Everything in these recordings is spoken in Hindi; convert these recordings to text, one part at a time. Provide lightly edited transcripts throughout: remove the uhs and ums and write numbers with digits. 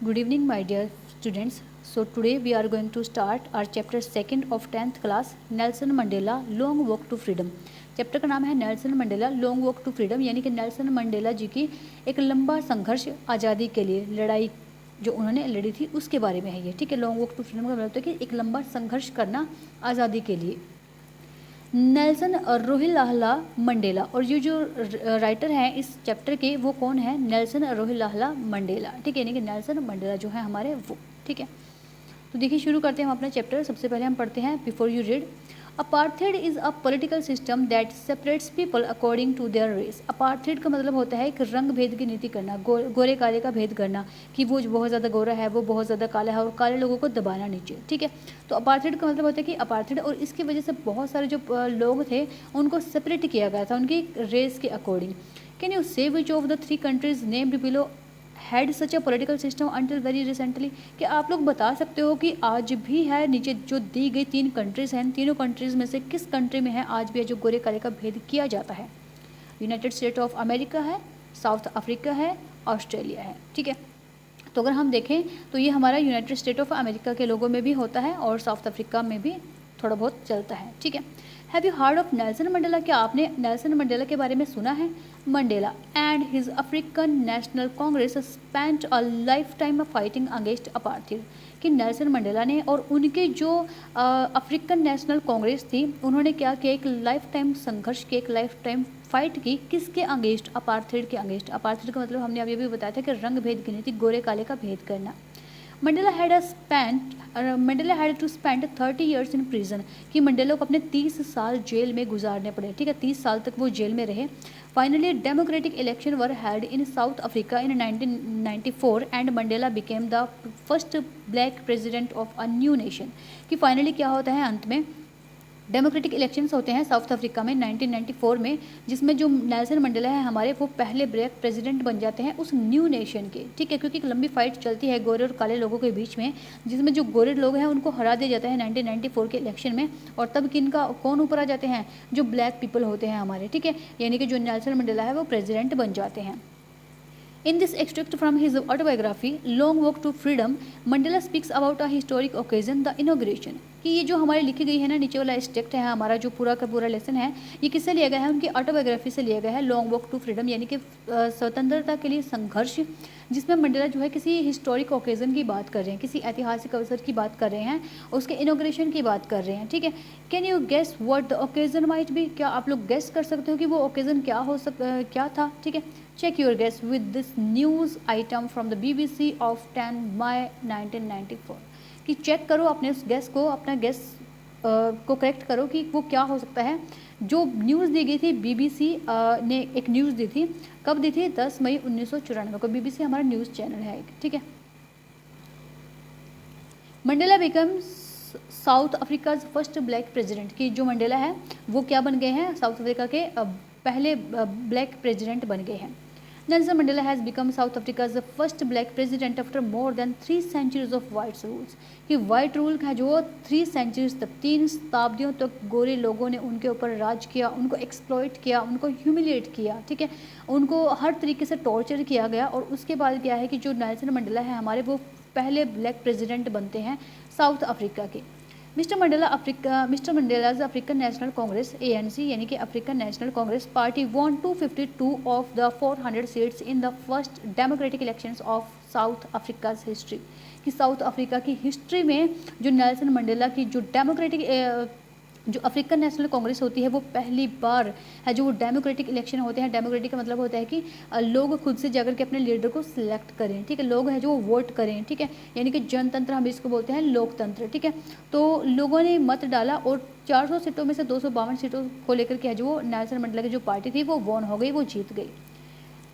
Good evening, my dear students. So today we are going to start our chapter 2nd of 10th class, Nelson Mandela long walk to freedom. Chapter का नाम है Nelson Mandela long walk to freedom, यानी कि नेल्सन मंडेला जी की एक लंबा संघर्ष आज़ादी के लिए, लड़ाई जो उन्होंने लड़ी थी उसके बारे में है ये। ठीक है, लॉन्ग वॉक टू फ्रीडम का मतलब है कि एक लंबा संघर्ष करना आज़ादी के लिए। नेल्सन रोहिल्ला मंडेला, और ये जो राइटर हैं इस चैप्टर के वो कौन है? Nelson Rohilla Mandela. ठीक है, यानी कि नेल्सन मंडेला जो है हमारे वो। ठीक है, तो देखिए शुरू करते हैं हम अपना चैप्टर। सबसे पहले हम पढ़ते हैं before you read. Apartheid is a political system that separates people according to their race. Apartheid का मतलब होता है एक रंग भेद की नीति करना, गोरे काले का भेद करना, कि वो बहुत ज़्यादा गोरा है, वो बहुत ज़्यादा काला है, और काले लोगों को दबाना नीचे। ठीक है, तो अपार्थेड का मतलब होता है कि अपार्थेड, और इसकी वजह से बहुत सारे जो लोग थे उनको सेपरेट किया गया था उनकी रेस के अकॉर्डिंग। कैन यू से which of the 3 countries named below had such a political system until very recently? कि आप लोग बता सकते हो कि आज भी है, नीचे जो दी गई 3 कंट्रीज़ हैं, तीनों कंट्रीज़ में से किस कंट्री में है आज भी है जो गोरे काले का भेद किया जाता है? यूनाइटेड स्टेट ऑफ अमेरिका है, साउथ अफ्रीका है, ऑस्ट्रेलिया है। ठीक है, तो अगर हम देखें तो ये हमारा यूनाइटेड स्टेट ऑफ अमेरिका के लोगों में भी होता है और साउथ अफ्रीका में भी थोड़ा बहुत चलता है। ठीक है, have you heard of Nelson Mandela? क्या आपने नेल्सन मंडेला के बारे में सुना है? Mandela and his African National Congress spent a life time fighting against apartheid. कि नेल्सन मंडेला ने और उनके जो अफ्रीकन नेशनल कांग्रेस थी उन्होंने क्या किया, एक लाइफ टाइम संघर्ष की, एक लाइफ टाइम फाइट की। किसके अगेंस्ट? अपार्थेड के अगेंस्ट। अपार्थेड का मतलब हमने अभी भी बताया था कि रंग भेद की नीति, गोरे काले का भेद करना। Mandela had to spend 30 years in prison. कि मंडेला को अपने 30 साल जेल में गुजारने पड़े। ठीक है, 30 साल तक वो जेल में रहे। Finally democratic election were held in south Africa in 1994 and Mandela became the first black president of a new nation. कि फाइनली क्या होता है, अंत में डेमोक्रेटिक इलेक्शंस होते हैं साउथ अफ्रीका में 1994 में, जिसमें जो नेल्सन मंडेला है हमारे वो पहले ब्लैक प्रेसिडेंट बन जाते हैं उस न्यू नेशन के। ठीक है, क्योंकि एक लंबी फाइट चलती है गोरे और काले लोगों के बीच में, जिसमें जो गोरे लोग हैं उनको हरा दिया जाता है 1994 के इलेक्शन में, और तब किनका कौन ऊपर आ जाते हैं? जो ब्लैक पीपल होते हैं हमारे। ठीक है, यानी कि जो नेल्सन मंडेला है वो प्रेसिडेंट बन जाते हैं। In this extract from his autobiography, Long Walk to Freedom, Mandela speaks about a historic occasion, the inauguration. कि ये जो हमारी लिखी गई है ना, नीचे वाला एक्सट्रैक्ट है हमारा जो पूरा का पूरा लेसन है, ये किससे लिया गया है? उनकी ऑटोबायोग्राफी से लिया गया है, लॉन्ग वॉक टू फ्रीडम, यानी कि स्वतंत्रता के लिए संघर्ष, जिसमें मंडेला जो है किसी हिस्टोरिक ओकेजन की बात कर रहे हैं, किसी ऐतिहासिक अवसर की बात कर रहे हैं, उसके इनोग्रेशन की बात कर रहे हैं। ठीक है, can you guess what the occasion might be? क्या आप लोग गेस कर सकते हो कि वो ओकेजन क्या था? ठीक है, check your guess with this news item from the BBC of 10 May 1994। कि चेक करो अपने उस गेस को, अपना गेस को करेक्ट करो कि वो क्या हो सकता है। जो न्यूज़ दी गई थी BBC ने एक न्यूज़ दी थी, कब दी थी? 10 मई 1994 को। BBC हमारा न्यूज़ चैनल है एक। ठीक है, Mandela becomes south Africa's first black president. की जो मंडेला है वो क्या बन गए हैं? साउथ अफ्रीका के पहले ब्लैक प्रेसिडेंट बन गए हैं। Nelson Mandela has become south Africa's first black president after more than 3 centuries of white rules. कि वाइट रूल का जो 3 centuries तक, 3 शताब्दियों तक गोरे लोगों ने उनके ऊपर राज किया, उनको एक्सप्लॉइट किया, उनको ह्यूमिलेट किया। ठीक है, उनको हर तरीके से टॉर्चर किया गया, और उसके बाद क्या है कि जो नेल्सन मंडेला है हमारे वो पहले ब्लैक प्रेसिडेंट बनते हैं साउथ अफ्रीका के। Mister Mandela's African National Congress ANC, यानी कि African National Congress party won 252 of the 400 seats in the first democratic elections of South Africa's history. कि साउथ अफ्रीका की हिस्ट्री में जो नेल्सन मंडेला की जो डेमोक्रेटिक जो अफ्रीकन नेशनल कांग्रेस होती है वो पहली बार है जो वो डेमोक्रेटिक इलेक्शन होते हैं। डेमोक्रेटिक का मतलब होता है कि लोग खुद से जाकर के अपने लीडर को सिलेक्ट करें। ठीक है, लोग हैं जो वोट करें। ठीक है, यानी कि जनतंत्र हम इसको बोलते हैं, लोकतंत्र। ठीक है, तो लोगों ने मत डाला और 400 सीटों में से 252 सीटों को लेकर के जो नेल्सन मंडेला की जो पार्टी थी वो वॉन हो गई, वो जीत गई।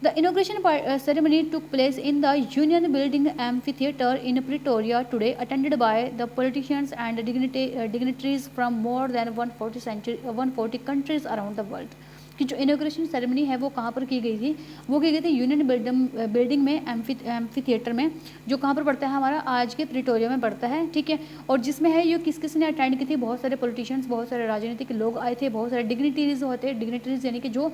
The inauguration ceremony took place in the Union Building Amphitheatre in Pretoria today, attended by the politicians and dignitaries from more than 140 countries around the world. कि जो इनोग्रेशन सेरेमनी है वो कहाँ पर की गई थी? वो की गई थी यूनियन बिल्डिंग में, एम्फी थिएटर में, जो कहाँ पर पड़ता है हमारा आज के प्रिटोरिया में पड़ता है। ठीक है, और जिसमें है ये किस ने अटेंड की थी? बहुत सारे पॉलिटिशियंस, बहुत सारे राजनीतिक लोग आए थे, बहुत सारे डिग्निटरीज होते हैं, डिग्निटरीज यानी कि जो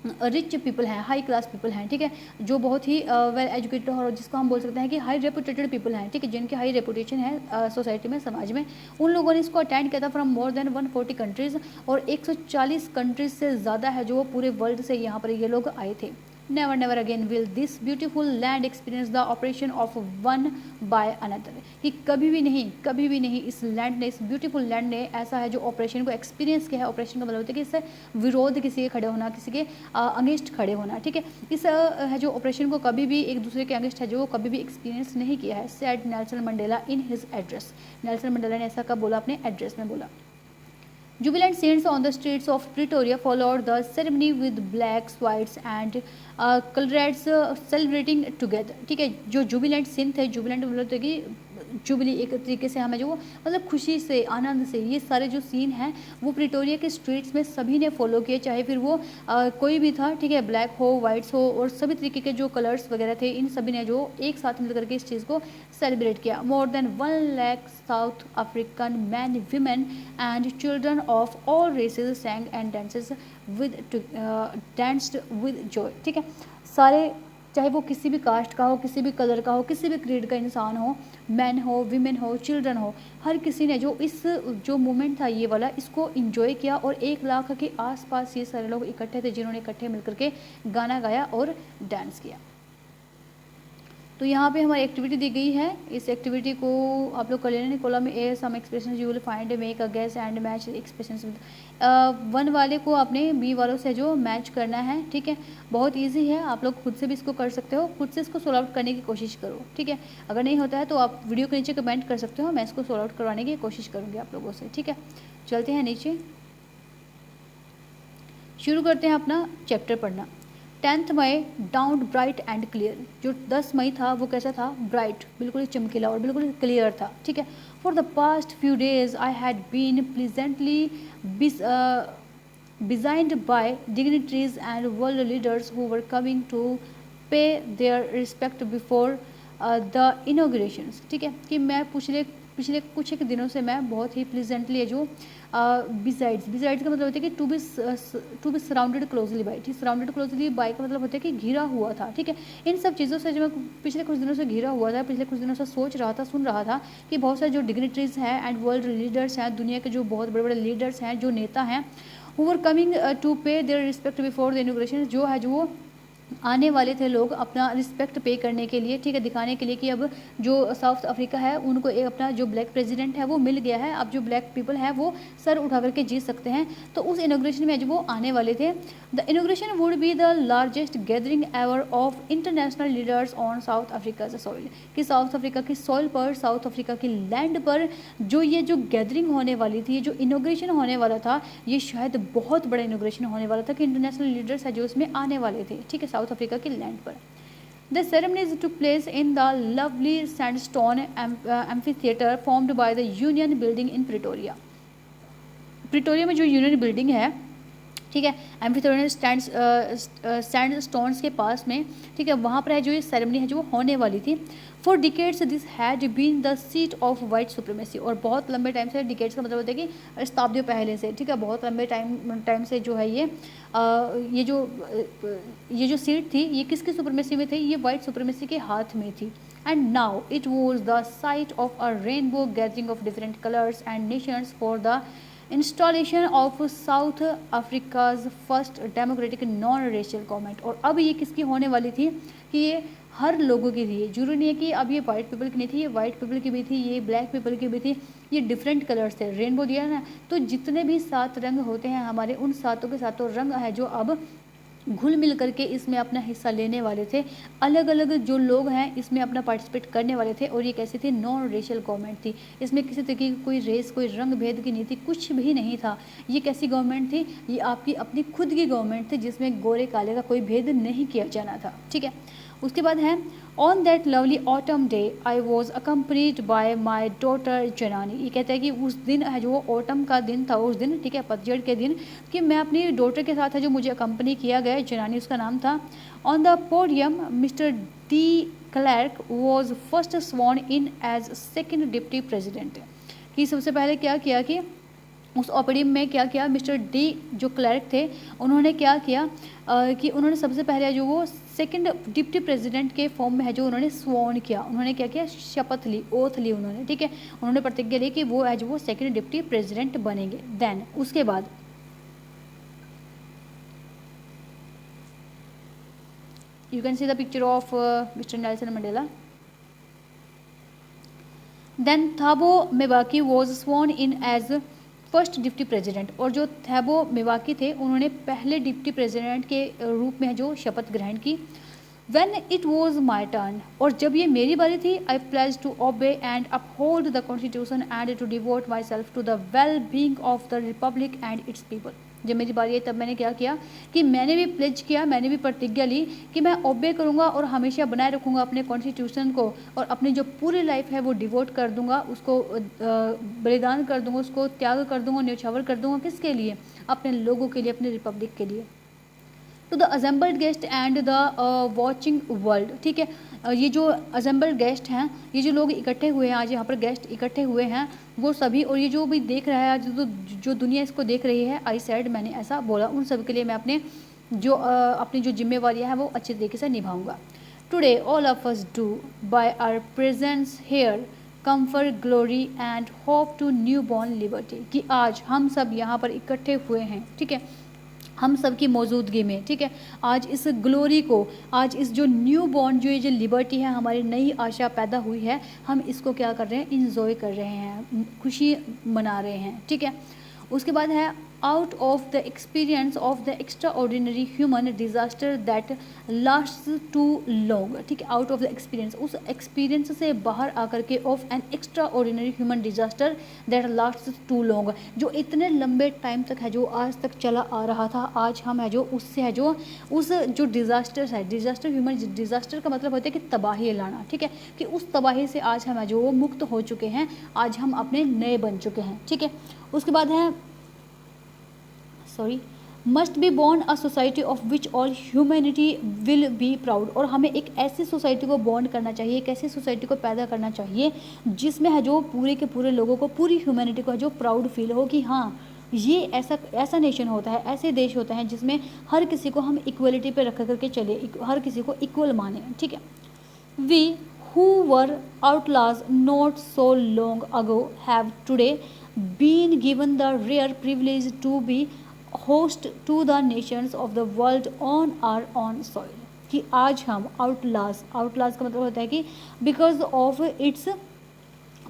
रिच पीपल हैं, हाई क्लास पीपल हैं, ठीक है, जो बहुत ही वेल एजुकेटेड और जिसको हम बोल सकते हैं कि हाई रेपुटेटेड पीपल हैं, ठीक है, जिनकी हाई रेपुटेशन है सोसाइटी में, समाज में, उन लोगों ने इसको अटेंड किया था फ्रॉम मोर देन 140 कंट्रीज़, और 140 कंट्रीज से ज़्यादा है जो पूरे वर्ल्ड से यहाँ पर ये लोग आए थे। Never never again will this beautiful land experience the operation of one by another, कि कभी भी नहीं इस लैंड ने, इस ब्यूटीफुल लैंड ने ऐसा है जो ऑपरेशन को एक्सपीरियंस किया है। ऑपरेशन का मतलब होता है कि इससे विरोध किसी के खड़े होना, किसी के अगेंस्ट खड़े होना, ठीक है, इस है जो ऑपरेशन को कभी भी एक दूसरे के अगेंस्ट है जो कभी भी एक्सपीरियंस नहीं किया है, said Nelson Mandela in his address. Nelson Mandela ने ऐसा कब बोला? अपने एड्रेस में बोला। Jubilant scenes on the streets of Pretoria followed the ceremony with blacks, whites and coloureds celebrating together, ठीक है, जो जुबिलेंट सीन थे, जुबिलेंट मतलब कि जुबली एक तरीके से हमें जो मतलब खुशी से, आनंद से, ये सारे जो सीन हैं वो प्रिटोरिया के स्ट्रीट्स में सभी ने फॉलो किए, चाहे फिर वो कोई भी था, ठीक है, ब्लैक हो, वाइट्स हो, और सभी तरीके के जो कलर्स वगैरह थे, इन सभी ने जो एक साथ मिलकर के इस चीज़ को सेलिब्रेट किया। More than 1 lakh south African man, women and children of all races सैंग and danced with Joy, ठीक है, सारे, चाहे वो किसी भी कास्ट का हो, किसी भी कलर का हो, किसी भी क्रीड का इंसान हो, मैन हो, वीमेन हो, चिल्ड्रन हो, हर किसी ने जो इस जो मोमेंट था ये वाला, इसको एंजॉय किया। और 1 लाख के आसपास ये सारे लोग इकट्ठे थे जिन्होंने इकट्ठे मिलकर के गाना गाया और डांस किया। तो यहाँ पे हमारी एक्टिविटी दी गई है, इस एक्टिविटी को आप लोग कर लेना। Column A some expression you will find, make a guess and match expression with, 1 वाले को आपने बी वालों से जो मैच करना है, ठीक है, बहुत इजी है, आप लोग खुद से भी इसको कर सकते हो, खुद से इसको सोल्व आउट करने की कोशिश करो, ठीक है, अगर नहीं होता है तो आप वीडियो के नीचे कमेंट कर सकते हो, मैं इसको सोल्व आउट करवाने की कोशिश करूँगी आप लोगों से, ठीक है। चलते हैं नीचे, शुरू करते हैं अपना चैप्टर पढ़ना। 10 मई डाउन ब्राइट एंड क्लियर, जो 10 मई था वो कैसा था? ब्राइट, बिल्कुल चमकीला और बिल्कुल क्लियर था, ठीक है। For the past few days I had been pleasantly besieged by dignitaries and world leaders who were coming to pay their respect before the inaugurations, ठीक है, कि मैं पिछले कुछ एक दिनों से मैं बहुत ही प्लीजेंटली जो बिसाइड्स का मतलब होता है कि to be surrounded closely by, ठीक, सराउंडेड क्लोजली बाय का मतलब होता है कि घिरा हुआ था, ठीक है। इन सब चीज़ों से जो मैं पिछले कुछ दिनों से घिरा हुआ था, पिछले कुछ दिनों से सोच रहा था, सुन रहा था कि बहुत सारे जो डिग्निटरीज हैं एंड वर्ल्ड लीडर्स हैं, दुनिया के जो बहुत बड़े बड़े लीडर्स हैं, जो नेता हैं, who were coming to pay their respect before the inauguration, जो है जो वो आने वाले थे लोग अपना रिस्पेक्ट पे करने के लिए, ठीक है, दिखाने के लिए कि अब जो साउथ अफ्रीका है उनको एक अपना जो ब्लैक प्रेसिडेंट है वो मिल गया है, अब जो ब्लैक पीपल है वो सर उठा करके जी सकते हैं। तो उस इनॉग्रेशन में जो वो आने वाले थे, the inauguration would be the largest gathering ever of international leaders on south Africa soil, कि साउथ अफ्रीका की सॉइल पर, साउथ अफ्रीका की लैंड पर जो ये जो गैदरिंग होने वाली थी, जो इनॉग्रेशन होने वाला था, ये शायद बहुत बड़ा इनॉग्रेशन होने वाला था कि इंटरनेशनल लीडर्स है जो इसमें आने वाले थे, ठीक है, साउथ अफ्रीका की लैंड पर। The ceremonies took place in the lovely sandstone amphitheater formed by the Union Building in Pretoria. Pretoria में जो यूनियन बिल्डिंग है, ठीक है, एम्फीथिएटर सैंड स्टोन्स के पास में, ठीक है, वहाँ पर है जो ये सेरेमनी है जो होने वाली थी। For decades this had been the seat of white supremacy, और बहुत लंबे टाइम से, डिकेड्स का मतलब होता है कि शताब्दियों पहले से, ठीक है, बहुत लंबे टाइम से जो है ये जो सीट थी ये किसकी सुप्रीमेसी में थी? ये वाइट सुप्रीमेसी के हाथ में थी। And now it was the site of a rainbow gathering of different colours and Nations for the installation of South Africa's first democratic non racial government. और अब ये किसकी होने वाली थी? कि ये हर लोगों की थी, जरूरी नहीं है कि अब ये वाइट पीपल की नहीं थी, ये वाइट पीपल की भी थी, ये ब्लैक पीपल की भी थी, ये डिफरेंट कलर्स थे, रेनबो दिया है ना, तो जितने भी 7 रंग होते हैं हमारे, उन 7 के 7 रंग है जो अब घुल मिल करके इसमें अपना हिस्सा लेने वाले थे। अलग अलग जो लोग हैं इसमें अपना पार्टिसिपेट करने वाले थे, और ये कैसी थी? नॉन रेशियल गवर्नमेंट थी, इसमें किसी तरीके की कोई रेस, कोई रंग भेद की नहीं थी, कुछ भी नहीं था। ये कैसी गवर्नमेंट थी? ये आपकी अपनी खुद की गवर्नमेंट थी जिसमें गोरे काले का कोई भेद नहीं किया जाना था, ठीक है। उसके बाद है on that lovely autumn day I was accompanied by my daughter जनानी। ये कहता है कि उस दिन है जो ऑटम का दिन था, उस दिन, ठीक है, पतझड़ के दिन, कि मैं अपनी डॉटर के साथ है जो मुझे अकम्पनी किया गया, जनानी उसका नाम था। On the podium Mister de Klerk was first sworn in as second deputy president, कि सबसे पहले क्या किया कि उस ओपीडी में क्या किया, मिस्टर डी जो क्लर्क थे उन्होंने क्या किया कि उन्होंने सबसे पहले जो वो सेकंड डिप्टी प्रेसिडेंट के फॉर्म में है जो उन्होंने स्वॉन किया, उन्होंने क्या किया, शपथ ली, ओथ ली उन्होंने, ठीक है, उन्होंने प्रतिज्ञा ली कि वो है जो वो सेकंड डिप्टी प्रेसिडेंट बनेंगे। देन उसके बाद you can see the picture of Mr. Nelson Mandela. Then Thabo Mbeki was sworn in as first deputy president, और जो थैबो मिवाकी थे उन्होंने पहले डिप्टी प्रेसिडेंट के रूप में जो शपथ ग्रहण की। When it was my turn, और जब ये मेरी बारी थी, I pledged to obey and uphold the constitution and to devote myself to the well-being of the republic and its people. जब मेरी बारी आई तब मैंने क्या किया कि मैंने भी प्लेज किया, मैंने भी प्रतिज्ञा ली कि मैं ओबे करूँगा और हमेशा बनाए रखूँगा अपने कॉन्स्टिट्यूशन को, और अपनी जो पूरी लाइफ है वो डिवोट कर दूँगा, उसको बलिदान कर दूँगा, उसको त्याग कर दूँगा, न्यौछावर कर दूँगा। किसके लिए? अपने लोगों के लिए, अपने रिपब्लिक के लिए। To the assembled guest and the watching world, ठीक है, ये जो असेंबल्ड गेस्ट हैं, ये जो लोग इकट्ठे हुए हैं आज यहाँ पर गेस्ट इकट्ठे हुए हैं वो सभी, और ये जो भी देख रहा है, जो दुनिया इसको देख रही है, आई सेड, मैंने ऐसा बोला, उन सब के लिए मैं अपनी जो जिम्मेवारियाँ हैं वो अच्छे तरीके से निभाऊंगा। Today all of us do by our presence here confer glory and hope to newborn liberty, कि आज हम सब यहाँ पर इकट्ठे हुए हैं, ठीक है, हम सब की मौजूदगी में, ठीक है, आज इस ग्लोरी को, आज इस जो न्यू बॉर्न जो ये जो लिबर्टी है, हमारी नई आशा पैदा हुई है, हम इसको क्या कर रहे हैं, इंजॉय कर रहे हैं, खुशी मना रहे हैं, ठीक है। उसके बाद है out of the experience of the extraordinary human disaster that lasts too long, ठीक है, आउट ऑफ द एक्सपीरियंस, उस एक्सपीरियंस से बाहर आकर के, of an extraordinary human disaster that lasts too long, जो इतने लंबे टाइम तक है, जो आज तक चला आ रहा था, आज हम है जो उससे है जो उस जो डिजास्टर्स है, डिजास्टर, ह्यूमन डिजास्टर का मतलब होता है कि तबाही लाना, ठीक है, कि उस तबाही से आज हम है जो वो मुक्त हो चुके हैं, आज हम अपने नए बन चुके हैं, ठीक है। उसके बाद है must be born a society of which all humanity will be proud, और हमें एक ऐसी सोसाइटी को बॉन्ड करना चाहिए, एक ऐसी सोसाइटी को पैदा करना चाहिए जिसमें है जो पूरे के पूरे लोगों को, पूरी ह्यूमैनिटी को है जो प्राउड फील हो कि हाँ ये ऐसा नेशन होता है, ऐसे देश होता है जिसमें हर किसी को हम इक्वलिटी पे रख करके चले, हर किसी को इक्वल माने, ठीक है। We who were outlaws not so long ago have today been given the rare privilege to be host to the nations of the world on our own soil, कि आज हम आउटलास का मतलब होता है कि because of its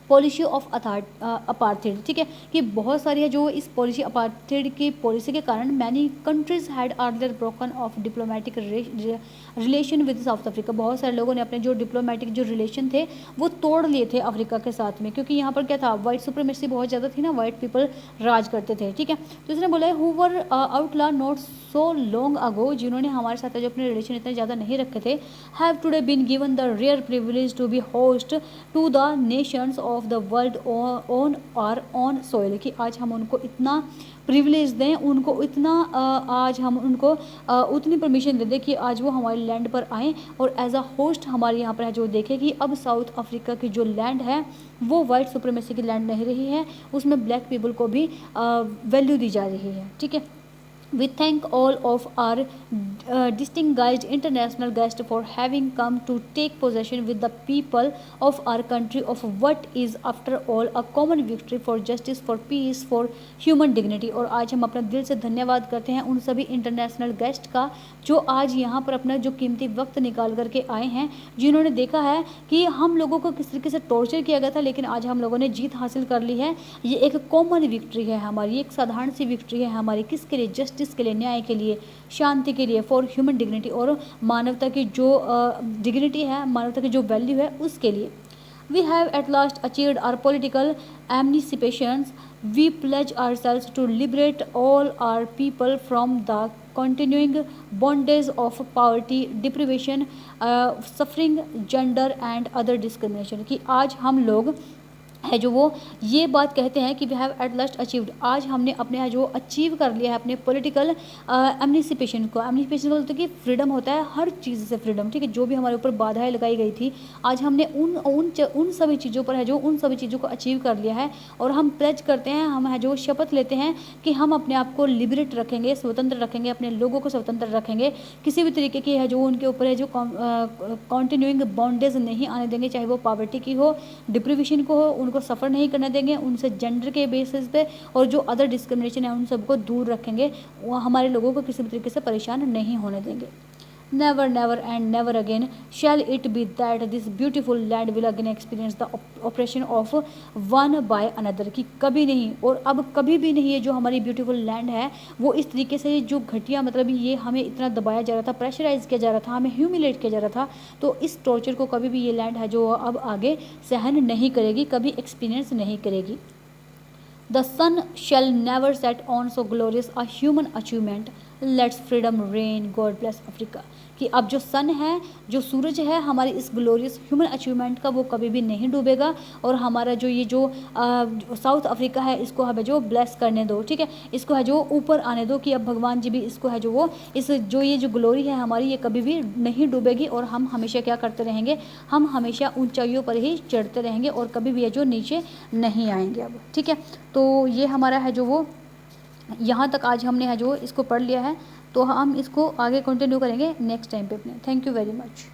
policy of apartheid, ठीक है, कि बहुत सारी है जो इस पॉलिसी अपार्थेड की पॉलिसी के कारण many countries had earlier broken of diplomatic relation with south Africa, बहुत सारे लोगों ने अपने जो डिप्लोमेटिक जो रिलेशन थे वो तोड़ लिए थे अफ्रीका के साथ में, क्योंकि यहाँ पर क्या था, वाइट सुप्रीमेसी बहुत ज़्यादा थी ना, वाइट पीपल राज करते थे, ठीक है। तो इसने बोला है who were outlaw not so long ago, जिन्होंने हमारे साथ जो अपने रिलेशन इतने ज़्यादा नहीं रखे थे, have today been given the rare privilege to be host to the nations of the world on our on soil, कि आज हम उनको इतना प्रिविलेज दें, उनको इतना आज हम उनको उतनी परमिशन दे दें कि आज वो हमारे लैंड पर आएँ और एज अ होस्ट हमारे यहाँ पर है जो देखें कि अब साउथ अफ्रीका की जो लैंड है वो वाइट सुप्रीमेसी की लैंड नहीं रही है, उसमें ब्लैक पीपल को भी वैल्यू दी जा रही है, ठीक है। We thank all of our distinguished international guests for having come to take possession with the people of our country of what is after all a common victory for justice, for peace, for human dignity। और आज हम अपना दिल से धन्यवाद करते हैं उन सभी इंटरनेशनल गेस्ट का जो आज यहाँ पर अपना जो कीमती वक्त निकाल करके आए हैं, जिन्होंने देखा है कि हम लोगों को किस तरीके से टॉर्चर किया गया था, लेकिन आज हम लोगों ने जीत हासिल कर ली है। ये एक कॉमन विक्ट्री है हमारी, एक साधारण सी विक्ट्री है हमारी, किसके लिए, जस्टिस के लिए, न्याय के लिए, शांति के लिए, फॉर ह्यूमन डिग्निटी, और मानवता की जो डिग्निटी है, मानवता की जो वैल्यू है उसके लिए। We have at last achieved our political emancipations, we pledge ourselves to liberate all our people from the continuing bondage of poverty, deprivation, suffering, gender and other discrimination, कि आज हम लोग है जो वो ये बात कहते हैं कि we have at last achieved, आज हमने अपने है जो अचीव कर लिया है अपने पॉलिटिकल एमनिसिपेशन को। एमनिसिपेशन बोलते हैं कि फ्रीडम होता है हर चीज़ से फ्रीडम, ठीक है, जो भी हमारे ऊपर बाधाएं लगाई गई थी आज हमने उन सभी चीज़ों पर है जो उन सभी चीज़ों को अचीव कर लिया है। और हम प्लेज करते हैं, हम है जो शपथ लेते हैं कि हम अपने आप को लिबरेट रखेंगे, स्वतंत्र रखेंगे, अपने लोगों को स्वतंत्र रखेंगे, किसी भी तरीके की है जो उनके ऊपर है जो कॉन्टिन्यूइंग बॉन्डेज नहीं आने देंगे, चाहे वो पॉवर्टी की हो, डिप्रीवेशन को हो, उनको सफ़र नहीं करने देंगे, उनसे जेंडर के बेसिस पे और जो अदर डिस्क्रिमिनेशन है उन सबको दूर रखेंगे, वो हमारे लोगों को किसी भी तरीके से परेशान नहीं होने देंगे। Never, never and never again shall it be that this beautiful land will again experience the oppression of one by another, कि कभी नहीं और अब कभी भी नहीं है जो हमारी ब्यूटीफुल लैंड है वो इस तरीके से जो घटिया मतलब ये हमें इतना दबाया जा रहा था, प्रेशराइज किया जा रहा था, हमें ह्यूमिलेट किया जा रहा था, तो इस टॉर्चर को कभी भी ये लैंड है जो अब आगे सहन नहीं करेगी, कभी एक्सपीरियंस नहीं करेगी। The sun shall never set on so glorious a human achievement. Let's freedom reign. God bless Africa. कि अब जो सन है, जो सूरज है हमारी इस ग्लोरियस ह्यूमन अचीवमेंट का, वो कभी भी नहीं डूबेगा और हमारा जो ये जो साउथ अफ्रीका है इसको हमें जो ब्लेस करने दो, ठीक है, इसको है जो ऊपर आने दो कि अब भगवान जी भी इसको है जो वो इस जो ये जो ग्लोरी है हमारी ये कभी भी नहीं डूबेगी और हम हमेशा क्या करते रहेंगे, हम हमेशा ऊंचाइयों पर ही चढ़ते रहेंगे और कभी भी है जो नीचे नहीं आएंगे अब, ठीक है। तो ये हमारा है जो वो यहाँ तक आज हमने है जो इसको पढ़ लिया है, तो हम इसको आगे कंटिन्यू करेंगे नेक्स्ट टाइम पे अपने। Thank you very much.